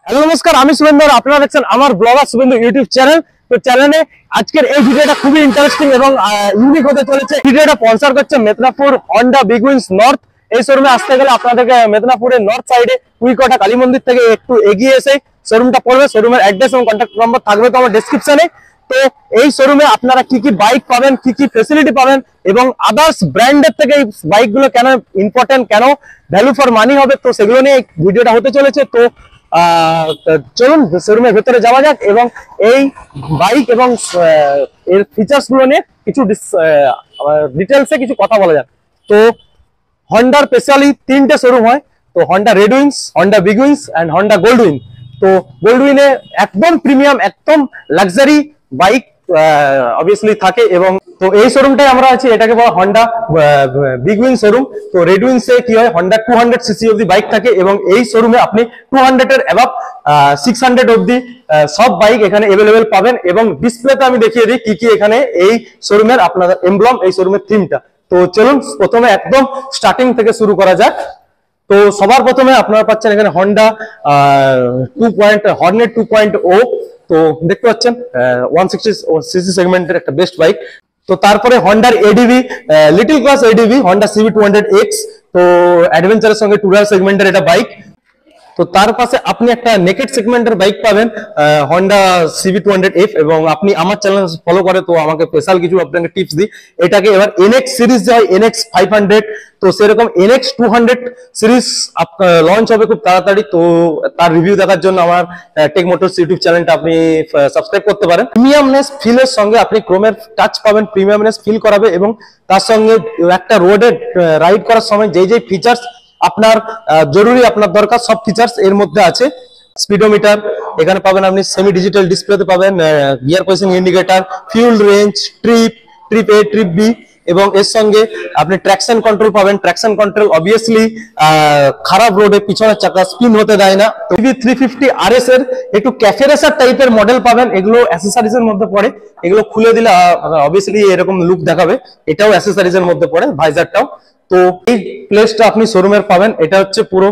Hello নমস্কার, আমি শুভেন্দু। আপনারা দেখছেন আমার ব্লগার শুভেন্দু ইউটিউব চ্যানেল। তো চ্যানেলে আজকের এই ভিডিওটা খুবই ইন্টারেস্টিং এবং ইউনিক হতে চলেছে। ভিডিওটা স্পন্সর করছে Medinipur Honda Big Wings North. এই শোরুমে আসতে গেলে আপনাদেরকে মেদিনীপুরের নর্থ সাইডে কুইকটা কালী মন্দির থেকে একটু এগিয়ে এসে শোরুমটা পড়বে। শোরুমের অ্যাড্রেস এবং কন্ট্যাক্ট নম্বর থাকবে তো আমার ডেসক্রিপশনে। তো এই শোরুমে আপনারা কি কি বাইক পাবেন, কি কি ফেসিলিটি পাবেন এবং আদার্স ব্র্যান্ডের থেকে এই বাইকগুলো কেন ইম্পর্টেন্ট, কেন ভ্যালু ফর মানি হবে, তো সেগুলো নিয়ে ভিডিওটা হতে চলেছে। তো চলুন শোরুমের ভেতরে যাওয়া যাক এবং এই বাইক এবং এর ফিচার্স গুলো নিয়ে কিছু ডিটেলসে কিছু কথা বলা যাক। তো হন্ডার স্পেশালি তিনটে শোরুম হয়। তো Honda red wings, Honda big wings and Honda gold win. তো গোল্ড উইনে একদম প্রিমিয়াম, একদম লাক্সারি বাইক অবভিয়াসলি থাকে। এবং তো এই শোরুমটাই আমরা আছি, এটাকে বলা হন্ডা বিগ উইন শোরুম। তো রেড উইন্সে কি হয়, হন্ডা 200 সিসি অব্দি বাইক থাকে এবং এই শোরুমে আপনি 200 এর অ্যাবাভ 600 অব্দি সব বাইক এখানে অ্যাভেলেবেল পাবেন। এবং ডিসপ্লেতে আমি দেখিয়ে দিই কি কি এখানে এই শোরুমের আপনাদের এমব্লম, এই শোরুমের থিমটা। তো চলুন প্রথমে একদম স্টার্টিং থেকে শুরু করা যাক। তো সবার প্রথমে আপনারা পাচ্ছেন এখানে হন্ডা হর্নেট 2.0। তো দেখতে পাচ্ছেন 160 সিসি সেগমেন্টের একটা বেস্ট বাইক। তো তারপরে হন্ডার ADV, little class ADV, Honda CB 200X। তো অ্যাডভেঞ্চারের সঙ্গে টুরার সেগমেন্টের এটা বাইক। তো তার পাশে আপনি একটা নেকেড সেগমেন্টের বাইক পাবেন, হন্ডা সিভি 200F। এবং আপনি আমার চ্যানেল ফলো করে তো আমাকে স্পেশাল কিছু আপনাকে টিপস দিই। এটাকে এবার NX সিরিজ যে হয়, NX 500, তো সেরকম NX 200 সিরিজ লঞ্চ হবে খুব তাড়াতাড়ি। তো তার রিভিউ দেখার জন্য আমার টেক মোটরস ইউটিউব চ্যানেলটা আপনি সাবস্ক্রাইব করতে পারেন। প্রিমিয়ামনেস ফিলের সঙ্গে আপনি ক্রোমের টাচ পাবেন, প্রিমিয়ামনেস ফিল করাবে। এবং তার সঙ্গে একটা রোডে রাইড করার সময় যেই যেই ফিচার্স আপনার জরুরি, আপনার দরকার, সব ফিচার্স এর মধ্যে আছে। স্পিডোমিটার এখানে পাবেন আপনি, সেমি ডিজিটাল ডিসপ্লেতে পাবেন, gear position indicator, fuel range, trip A, trip B. এবং এর সঙ্গে আপনি ট্র্যাকশন কন্ট্রোল পাবেন। ট্র্যাকশন কন্ট্রোল অবভিয়াসলি খারাপ রোডে পিছনের চাকা স্পিন হতে দেয় না। সিভি 350 RS এর একটু ক্যাফে রেসার টাইপের মডেল পাবেন। এগুলো অ্যাসেসরিজ এর মধ্যে পড়ে, এগুলো খুলে দিলে অবভিয়াসলি এরকম লুক দেখাবে। এটাও অ্যাসেসরিজ এর মধ্যে পড়ে, ভাইজারটাও। তো এই প্লেসটা আপনি শোরুমের পাবেন। এটা হচ্ছে পুরো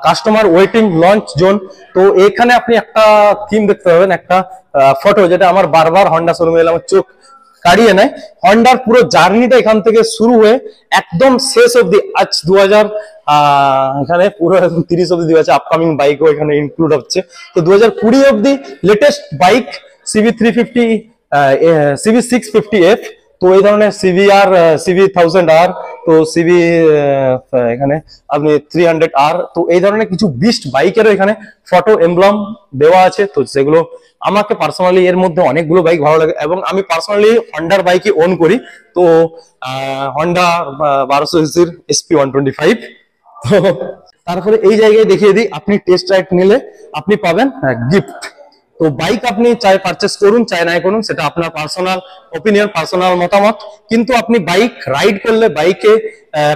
কাস্টমার ওয়েটিং লঞ্চ জোন। তো এখানে আপনি একটা থিম দেখতে পাবেন, একটা ফটো, যেটা আমার বারবার হন্ডা শোরুমে এলে আমার চোখ কাড়িয়ে নেয়। হন্ডার পুরো জার্নিটা এখান থেকে শুরু হয়ে একদম শেষ অব্দি, আজ 2000 এখানে পুরো 30 অব্দি দেওয়া আছে। আপকামিং বাইকও এখানে ইনক্লুড হচ্ছে। তো 2020 অব্দি latest bike CV 350, CV 650F। তো এই ধরনের সিভিআর, সিভি 1000R, তো সিভি এখানে আপনি 300R। তো এই ধরনের কিছু বিস্ট বাইকেরও এখানে ফটো এমব্লম দেওয়া আছে। তো সেগুলো আমাকে পার্সোনালি এর মধ্যে অনেকগুলো বাইক ভালো লাগে এবং আমি পার্সোনালি হন্ডার বাইকই ওন করি। তো হন্ডা 1200 সিসির SP 125। তো তারপরে এই জায়গায় দেখিয়ে দিই, আপনি টেস্ট রাইড নিলে আপনি পাবেন গিফট। তো বাইক আপনি চাই পারচেস করুন, চাই নাই করুন, সেটা আপনার পার্সোনাল ওপিনিয়ন, পার্সোনাল মতামত। কিন্তু আপনি বাইক রাইড করলে, বাইকে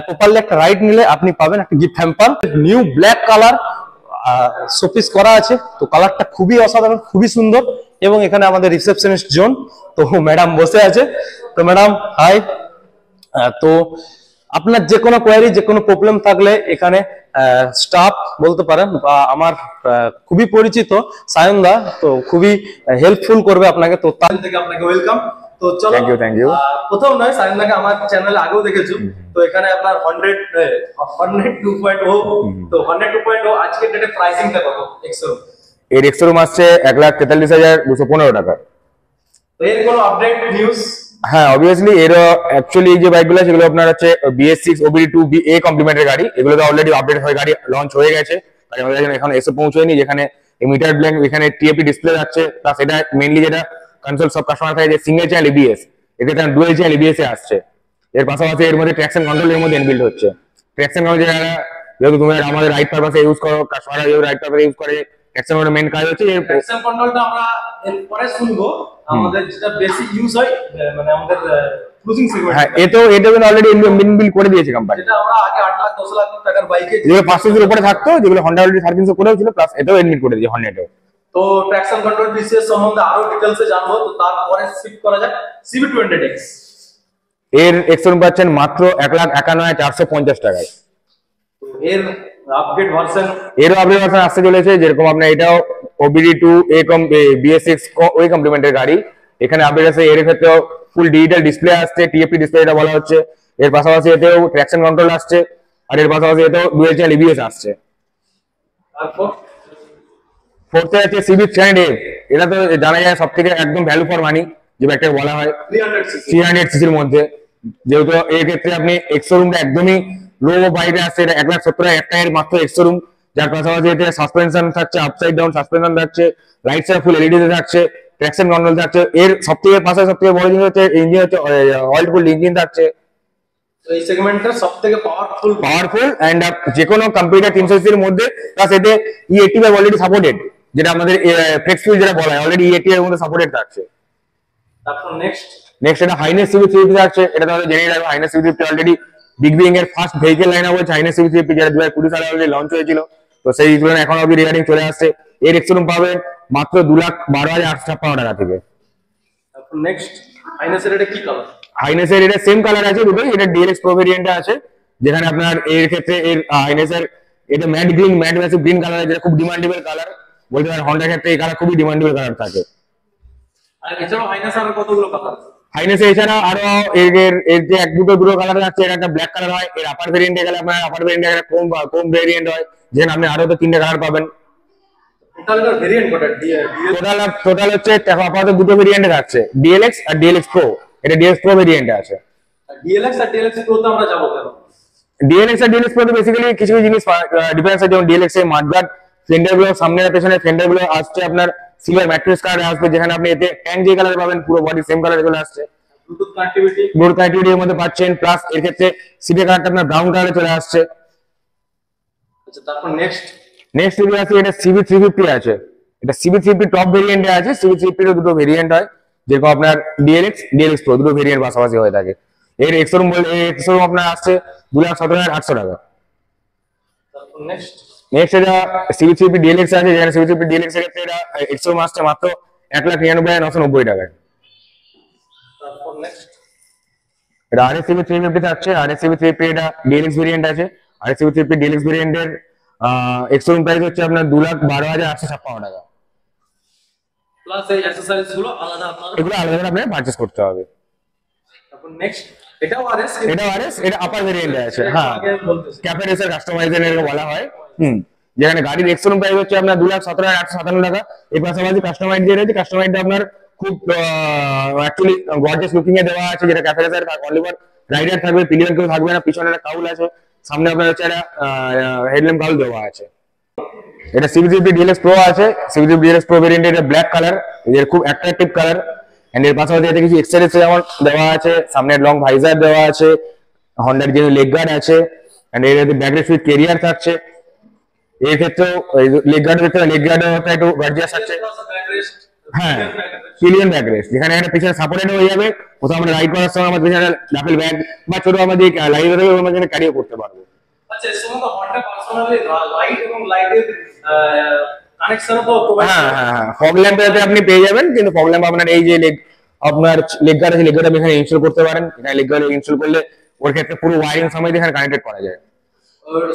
প্রপারলি একটা রাইড নিলে আপনি পাবেন একটা gift hamper. New black colour showpiece করা আছে। তো কালারটা খুবই অসাধারণ, খুবই সুন্দর। এবং এখানে আমাদের রিসেপশনিস্ট জোন, তো ম্যাডাম বসে আছে। তো ম্যাডাম হাই। তো আপনার যে কোনো কোয়ারি, যে কোনো প্রবলেম থাকলে এখানে স্টাফ বলতে পারেন, বা আমার খুবই পরিচিত সায়ন দা, তো খুবই হেল্পফুল করবে আপনাকে। তো তার থেকে আপনাকে ওয়েলকাম। তো চলো, থ্যাংক ইউ। প্রথম নয়, সায়ন দাকে আমার চ্যানেলে আগেও দেখেছো। তো এখানে আপনার 100 2.0। তো 100 2.0 আজকের ডেটে প্রাইসিংটা কত? এর এক্সরুম আসছে 1,43,215 টাকা। তো এর কোনো আপডেট নিউজ? হ্যাঁ, অবভিয়াসলি এর অ্যাকচুয়ালি এই যে বাইকগুলো সেগুলো আপনার হচ্ছে BS6 OBD2 BA কমপ্লিমেন্টের গাড়ি। এগুলো তো অলরেডি আপডেট হয়ে গাড়ি লঞ্চ হয়ে গেছে, আমাদের এখানে এসে পৌঁছয়নি। যেখানে মিটার ব্ল্যাঙ্ক, এখানে TFT ডিসপ্লে যাচ্ছে, প্লাস এটা মেইনলি যেটা কনসোল সব কাস্টমার থাকে যে সিঙ্গেল চ্যানেল ABS, এক্ষেত্রে ডুয়াল চ্যানেল ABS এ আসছে। এর পাশাপাশি এর মধ্যে ট্র্যাকশন কন্ট্রোল এর মধ্যে ইনবিল্ড হচ্ছে। ট্র্যাকশন কন্ট্রোল যেহেতু তুমি আমাদের রাইড পারপাসে ইউজ করো, কাস্টমাররা রাইড পারপাসে ইউজ করে, ট্র্যাকশন কন্ট্রোল মেইন কাজ হচ্ছে। ট্র্যাকশন কন্ট্রোলটা আমরা এর পরে শুনবো। আমাদের যেটা বেশি ইউজ হয় মানে আমাদের ক্রুজিং সেগমেন্ট। হ্যাঁ, এটা কিন্তু অলরেডি ইনবিল্ড করে দিয়েছে কোম্পানি। যেটা আমরা আগে 8 লাখ 10 লাখ টাকার বাইকে যেগুলো 500 এর উপরে থাকতো, যেগুলো হন্ডা অলরেডি 350 করেও ছিল, প্লাস এটাও ইনবিল্ড করে দিয়েছে হন্ডাটাও। তো ট্র্যাকশন কন্ট্রোল পিসের সম্বন্ধে আরো ডিটেইলসে জানবো। তো তারপরে শিফট করা যায় সিভি 200X। এর এক্সরুম পাচ্ছেন মাত্র 1,51,450 টাকায়। এর আপগ্রেড ভার্সন। এরও আপগ্রেড ভার্সন আসতে চলেছে, যেরকম আপনার এটাও OBD2 এ কম BS6 ওই কমপ্লিমেন্টের গাড়ি। এখানে আপডেট আছে, এর ক্ষেত্রেও ফুল ডিজিটাল ডিসপ্লে আসছে, TFT ডিসপ্লে এটা বলা হচ্ছে। এর পাশাপাশি এতেও ট্র্যাকশন কন্ট্রোল আসছে, আর এর পাশাপাশি এতেও ডুয়াল চ্যানেল EBS আসছে। তারপর ফোর্থে আছে CB 300F। এটা তো জানা যায় সব থেকে একদম ভ্যালু ফর মানি যে ব্যাগটা বলা হয়, 300 সিসির মধ্যে। যেহেতু এই ক্ষেত্রে আপনি এক্সোরুমটা একদমই লো বাইরে আসছে, এটা 1,70,000 টাকার মাত্র এক্সোরুম। যার পাশাপাশি এতে সাসপেনশন থাকছে, আপসাইড ডাউন সাসপেনশন থাকছে, রাইট সাইড ফুল LED থাকছে, ট্র্যাকশন কন্ট্রোল থাকছে। এর সবথেকে পাশে সবথেকে বড় জিনিস হচ্ছে ইঞ্জিন হচ্ছে অয়েল কুলড ইঞ্জিন থাকছে। তো এই সেগমেন্টটা সবথেকে পাওয়ারফুল এন্ড যে কোনো কম্পিউটার 300 সিসির মধ্যে, প্লাস এতে E85 অলরেডি সাপোর্টেড, যেটা আমাদের ফ্লেক্স ফিল যেটা বলা হয়, অলরেডি E85 এর মধ্যে সাপোর্টেড থাকছে। তারপর নেক্সট এটা হাইনেস CB 350 থাকছে। এটা তাহলে জেনে রাখবো, highness CB 350 already big being এর ফার্স্ট ভেহিকল লাইন আপ হচ্ছে হাইনেস CB 350, যেটা 2020 সালে অলরেডি লঞ্চ হয়েছিল। তো সেই তুলনায় এখন অবধি রিগার্ডিং চলে আসছে। এর এক্সরুম পাবেন মাত্র 2,12,856 টাকা থেকে। তারপর হাইনেসের এটা কি কালার? হাইনেসের এটা সেম কালার আছে দুটোই, এটা DLX Pro ভেরিয়েন্টে আছে, যেখানে আপনার এর ক্ষেত্রে এর হাইনেসের এটা ম্যাট ম্যাসিভ গ্রিন কালার, যেটা খুব ডিমান্ডেবল কালার বলতে পারেন। হন্ডার ক্ষেত্রে এই কালার খুবই ডিমান্ডেবল কালার থাকে। আর এছাড়াও হাইনেস আর কতগুলো কালার? হাইনেসে এছাড়া আরো এর যে দুটো কালার আছে, এর একটা ব্ল্যাক কালার হয়, এর আপার ভেরিয়েন্টে গেলে আপনার আপার ভেরিয়েন্টে একটা কম ভেরিয়েন্ট হয়, যেখানে আপনি আরো তো 3টে কালার পাবেন। টোটাল হচ্ছে আপাতত দুটো ভেরিয়েন্টে থাকছে, DLX আর DLX Pro। এটা DLX Pro ভেরিয়েন্টে আছে। DLX আর DLX Pro তে আমরা যাবো কেন? DLX আর DLX Pro তে বেসিক্যালি কিছু জিনিস ডিফারেন্স আছে। যেমন DLX এর মাঠগার্ড ফেন্ডার গুলো, সামনে আর পেছনে ফেন্ডার গুলো আসছে আপনার সিলভার ম্যাট্রিক্স কালার আসবে, যেখানে আপনি এতে ট্যাঙ্ক যে কালার পাবেন পুরো বডি সেম কালার চলে আসছে। ব্লুটুথ কানেক্টিভিটি এর মধ্যে পাচ্ছেন, প্লাস এর ক্ষেত্রে সিটের কালারটা আপনার ব্রাউন কালারে চলে আসছে। আচ্ছা, তারপর নেক্সট যদি আছে, এটা CB 350 আছে। এটা CB 350 টপ ভেরিয়েন্টে আছে। CB 350 এর দুটো ভেরিয়েন্ট হয়, যেরকম আপনার DLX Pro দুটো ভেরিয়েন্ট পাশাপাশি হয়ে থাকে। এর এক্সরুম আপনার আসছে 2,17,800 টাকা। তারপর নেক্সট এটা CB 350 DLX আছে, যেখানে CB 350 DLX এর ক্ষেত্রে এটা এক্সরুম আসছে মাত্র 1,99,990 টাকায়। তারপর নেক্সট এটা RS CB 350 থাকছে। RS CB 350 এটা DLX ভেরিয়েন্ট আছে। RS CB 350 DLX ভেরিয়েন্টের এক্সরুম প্রাইস হচ্ছে আপনার 2,12,856 টাকা। প্লাস এই অ্যাকসেসরিজ গুলো আলাদা এগুলো আলাদা আপনাকে পারচেজ করতে হবে। তারপর নেক্সট এটাও RS, এটা আপার ভেরিয়েন্টে আছে। হ্যাঁ, ক্যাফে রেসার কাস্টমাইজেশন এর বলা হয়। যেখানে গাড়ির এক্সরুম প্রাইস হচ্ছে আপনার 2,17,857 টাকা। এর পাশাপাশি কাস্টমাইজ যে রয়েছে, কাস্টমাইজটা আপনার খুব অ্যাকচুয়ালি গর্জিয়াস লুকিং এ দেওয়া আছে, যেটা ক্যাফে রেসার অলিভার রাইডার থাকবে, পিলিয়ন কেউ থাকবে না, পিছনে একটা কাউল আছে, সামনে আপনার হচ্ছে একটা হেডল্যাম্প কাউল দেওয়া আছে। এটা CB 350 DLX Pro আছে। CB 350 DLX Pro ভেরিয়েন্ট, এটা ব্ল্যাক কালার, এর খুব অ্যাট্রাকটিভ কালার। এন্ড এর পাশাপাশি এতে কিছু এক্সেসরিজ যেমন দেওয়া আছে, সামনে লং ভাইজার দেওয়া আছে, হন্ডার যে লেগ গার্ড আছে, এন্ড এর ব্যাকরেস্ট উইথ ক্যারিয়ার থাকছে। এই ক্ষেত্রে লেগ গার্ডের একটু গর্জিয়াস আছে। হ্যাঁ, পিলিয়ন ব্যাকরেস্ট, যেখানে একটা পিছনে সাপোর্টেড হয়ে যাবে। কোথাও আমরা রাইড করার সময় আমাদের পিছনে ডাবল ব্যাগ বা ছোট আমাদের লাইট থেকে আমরা যেন ক্যারিও করতে পারবো। আচ্ছা, এর সঙ্গে তো হন্ডা পার্সোনালি লাইট এবং লাইটের কানেকশন তো প্রোভাইড করে। হ্যাঁ, ফগ ল্যাম্পে আপনি পেয়ে যাবেন, কিন্তু ফগ ল্যাম্প আপনার এই যে আপনার লেগ গার্ড আছে, লেগ গার্ড আপনি এখানে ইনস্টল করতে পারেন। এখানে লেগ গার্ড ইনস্টল করলে ওর ক্ষেত্রে পুরো ওয়্যারিং সময় এখানে কানেক্টেড করা যায়।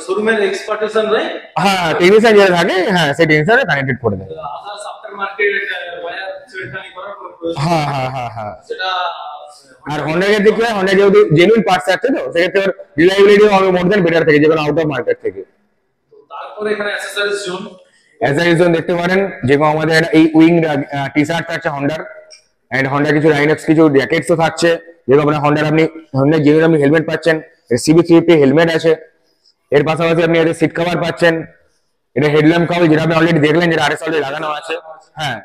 শোরুমের এক্সপার্টেশন রে, হ্যাঁ, টেকনিশিয়ান যেটা থাকে, হ্যাঁ, সেই টেকনিশিয়ানে কানেক্টেড করে দেয়। আদার্স আফটার মার্কেট ওয়্যার সেটানি করার কোনো প্রয়োজন হ্যাঁ। সেটা। আর হন্ডার দিকে হন্ডা যেহেতু জেনুইন পার্টস আছে, তো সেক্ষেত্রে ওর রিলায়েবিলিটি হবে মোর দ্যান বেটার থেকে, যেগুলো আউট অফ মার্কেট থেকে। তারপরে এখানে অ্যাকসেসরিজ জোন, দেখতে পারেন, যেরকম আমাদের এই উইং টি শার্ট থাকছে হন্ডার, এন্ড হন্ডার কিছু লাইনআপস, কিছু জ্যাকেটসও থাকছে। যেরকম আপনার হন্ডার জেনুইন আপনি হেলমেট পাচ্ছেন, CB 350 হেলমেট আছে। এর পাশাপাশি আপনি এর সিট কভার পাচ্ছেন। এটা হেডল্যাম্প কাউল, যেটা আপনি অলরেডি দেখলেন, যেটা RS অলরেডি লাগানো আছে। হ্যাঁ,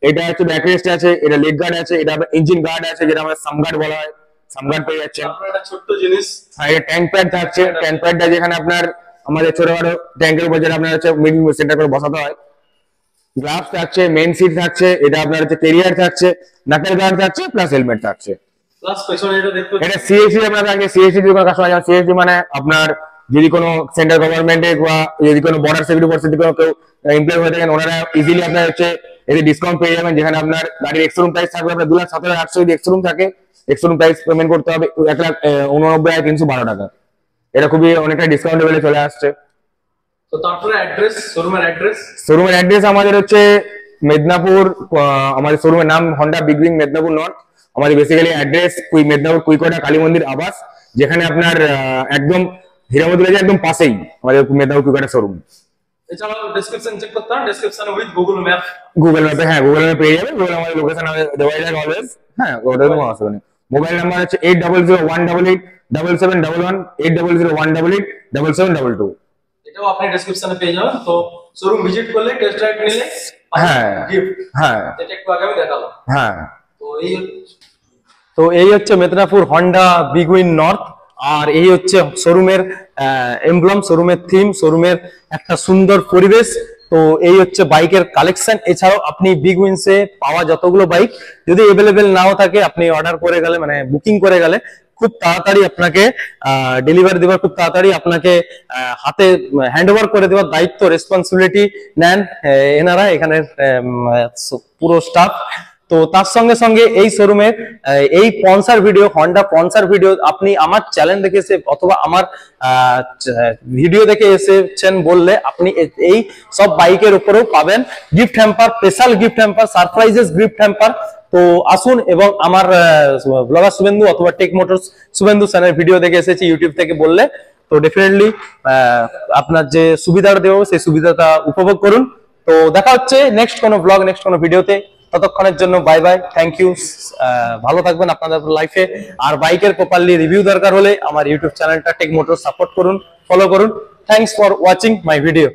এটা হচ্ছে ব্যাকরেস্ট আছে, এটা লেগ গার্ড আছে, এটা ইঞ্জিন গার্ড আছে, যেটা আমরা সামগার্ড বলা হয়, সামগার্ড পেয়ে যাচ্ছেন। তারপরে একটা ছোট্ট জিনিস, আর এটা ট্যাঙ্ক প্যাড থাকছে। ট্যাঙ্ক প্যাডটা যেখানে আপনার আমাদের ছোটখাটো ট্যাঙ্কের উপর যেটা আপনার হচ্ছে মিডিল সেন্টার করে বসাতে হয়। গ্লাভস থাকছে, মেইন সিট থাকছে, এটা আপনার হচ্ছে ক্যারিয়ার থাকছে, নাকেল গার্ড থাকছে, প্লাস হেলমেট থাকছে। প্লাস পেছনে এটা দেখতে এটা CSC আপনার থাকে। CSC যদি কোনো কাস্টমার, CSC মানে আপনার যদি কোনো সেন্ট্রাল গভর্নমেন্টে বা যদি কোনো বর্ডার সিকিউরিটি ফোর্স যদি কোনো কেউ এমপ্লয় হয়ে থাকেন, ওনারা ইজিলি আপনার হচ্ছে এতে ডিসকাউন্ট পেয়ে যাবেন। যেখানে আপনার গাড়ির এক্সরুম প্রাইস থাকবে আপনার 2,17,800, যদি এক্সরুম থাকে এক্সরুম প্রাইস পেমেন্ট করতে হবে 1,89,312 টাকা। এটা খুবই অনেকটা ডিসকাউন্ট লেভেলে চলে আসছে। তো তারপরে অ্যাড্রেস, শোরুমের অ্যাড্রেস। শোরুমের অ্যাড্রেস আমাদের হচ্ছে মেদিনীপুর, আমাদের শোরুমের নাম Honda big wing Medinipur north. আমাদের বেসিক্যালি অ্যাড্রেস মেদিনীপুর কুইকোটা কালী মন্দির আবাস, যেখানে আপনার একদম হীরামতি লেজের একদম পাশেই আমাদের মেদিনীপুর কুইকোটা শোরুম। এছাড়াও ডেসক্রিপশন চেক করতে হবে, ডেসক্রিপশনে উইথ গুগল ম্যাপ। গুগল ম্যাপে, হ্যাঁ গুগল ম্যাপে পেয়ে যাবেন। গুগল আমাদের লোকেশন দেওয়াই থাকে অলওয়েজ। হ্যাঁ, ওটা কোনো অসুবিধা নেই। মোবাইল নাম্বার হচ্ছে 8001887711, 8001887722। এটাও আপনি ডেসক্রিপশনে পেয়ে যাবেন। তো শোরুম ভিজিট করলে, টেস্ট ড্রাইভ নিলে হ্যাঁ গিফট, হ্যাঁ যেটা একটু আগে আমি দেখালাম। হ্যাঁ। তো এই হচ্ছে Medinipur Honda big wing north. আর এই হচ্ছে শোরুমের এমব্লেম, শোরুমের থিম, শোরুমের একটা সুন্দর পরিবেশ। তো এই হচ্ছে বাইকের কালেকশন। এছাড়াও আপনি বিগ উইন্সে পাওয়া যতগুলো বাইক যদি অ্যাভেলেবেল নাও থাকে, আপনি অর্ডার করে গেলে, মানে বুকিং করে গেলে খুব তাড়াতাড়ি আপনাকে ডেলিভারি দেওয়ার, খুব তাড়াতাড়ি আপনাকে হাতে হ্যান্ড ওভার করে দেওয়ার দায়িত্ব, রেসপন্সিবিলিটি নেন এনারা, এখানের পুরো স্টাফ। তো তার সঙ্গে সঙ্গে এই শোরুমের এই sponsor video, Honda sponsor video আপনি আমার চ্যানেল দেখে এসে অথবা আমার ভিডিও দেখে এসেছেন বললে আপনি এই সব বাইকের উপরেও পাবেন gift hamper, special gift hamper, surprises gift hamper. তো আসুন এবং আমার ব্লগার শুভেন্দু অথবা Tech Motors Shuvendu channel video দেখে এসেছি ইউটিউব থেকে বললে, তো ডেফিনেটলি আপনার যে সুবিধাটা দেবো সেই সুবিধাটা উপভোগ করুন। তো দেখা হচ্ছে নেক্সট কোনো ব্লগ, নেক্সট কোনো ভিডিওতে। ততক্ষণের জন্য বাই বাই, থ্যাংক ইউ। ভালো থাকবেন আপনাদের লাইফে। আর বাইকের প্রপারলি রিভিউ দরকার হলে আমার ইউটিউব চ্যানেলটা টেক মোটর সাপোর্ট করুন, ফলো করুন। Thanks for watching my video.